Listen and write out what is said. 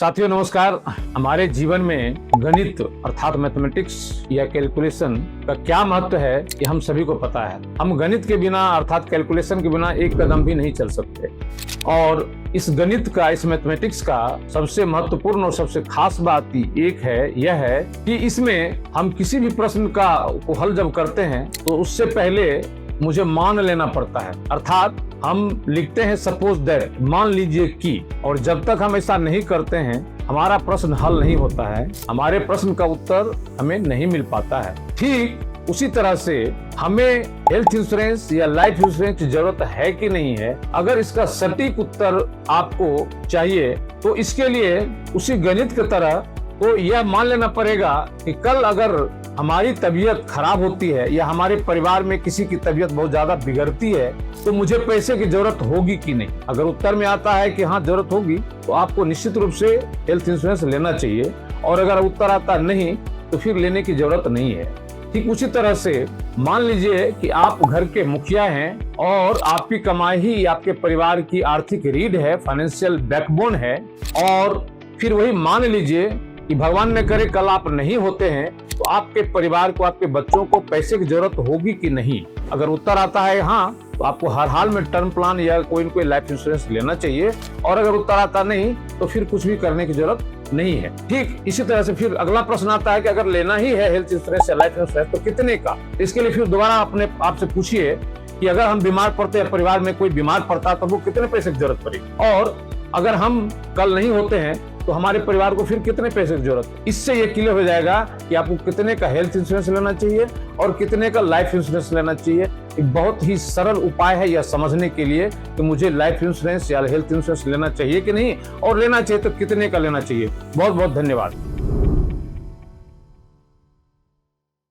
साथियों नमस्कार। हमारे जीवन में गणित अर्थात मैथमेटिक्स या कैलकुलेशन का क्या महत्व है ये हम सभी को पता है। हम गणित के बिना अर्थात कैलकुलेशन के बिना एक कदम भी नहीं चल सकते। और इस गणित का, इस मैथमेटिक्स का सबसे महत्वपूर्ण और सबसे खास बात यह है कि इसमें हम किसी भी प्रश्न को हल जब करते हैं तो उससे पहले मुझे मान लेना पड़ता है। अर्थात हम लिखते हैं सपोज दैट, मान लीजिए कि, और जब तक हम ऐसा नहीं करते हैं हमारा प्रश्न हल नहीं होता है, हमारे प्रश्न का उत्तर हमें नहीं मिल पाता है। ठीक उसी तरह से हमें हेल्थ इंश्योरेंस या लाइफ इंश्योरेंस की जरूरत है कि नहीं है, अगर इसका सटीक उत्तर आपको चाहिए तो इसके लिए उसी गणित की तरह तो यह मान लेना पड़ेगा कि कल अगर हमारी तबीयत खराब होती है या हमारे परिवार में किसी की तबीयत बहुत ज्यादा बिगड़ती है तो मुझे पैसे की जरूरत होगी कि नहीं। अगर उत्तर में आता है कि हाँ जरूरत होगी तो आपको निश्चित रूप से हेल्थ इंश्योरेंस लेना चाहिए, और अगर उत्तर आता नहीं तो फिर लेने की जरूरत नहीं है। ठीक उसी तरह से मान लीजिए कि आप घर के मुखिया हैं और आपकी कमाई ही आपके परिवार की आर्थिक रीढ़ है, फाइनेंशियल बैकबोन है, और फिर वही मान लीजिए कि भगवान न करे कल आप नहीं होते हैं तो आपके परिवार को, आपके बच्चों को पैसे की जरूरत होगी कि नहीं। अगर उत्तर आता है हाँ तो आपको हर हाल में टर्म प्लान या कोई न कोई लाइफ इंश्योरेंस लेना चाहिए, और अगर उत्तर आता नहीं तो फिर कुछ भी करने की जरूरत नहीं है। ठीक इसी तरह से फिर अगला प्रश्न आता है कि अगर लेना ही है हेल्थ इंश्योरेंस या लाइफ इंश्योरेंस तो कितने का। इसके लिए फिर दोबारा अपने आप से पूछिए कि अगर हम बीमार पड़ते हैं, परिवार में कोई बीमार पड़ता तो वो कितने पैसे की जरूरत पड़ेगी, और अगर हम कल नहीं होते हैं तो हमारे परिवार को फिर कितने पैसे की जरूरत है। इससे ये क्लियर हो जाएगा कि आपको कितने का हेल्थ इंश्योरेंस लेना चाहिए और कितने का लाइफ इंश्योरेंस लेना चाहिए। एक बहुत ही सरल उपाय है यह समझने के लिए कि मुझे लाइफ इंश्योरेंस या हेल्थ इंश्योरेंस लेना चाहिए कि नहीं, और लेना चाहिए तो कितने का लेना चाहिए। बहुत बहुत धन्यवाद।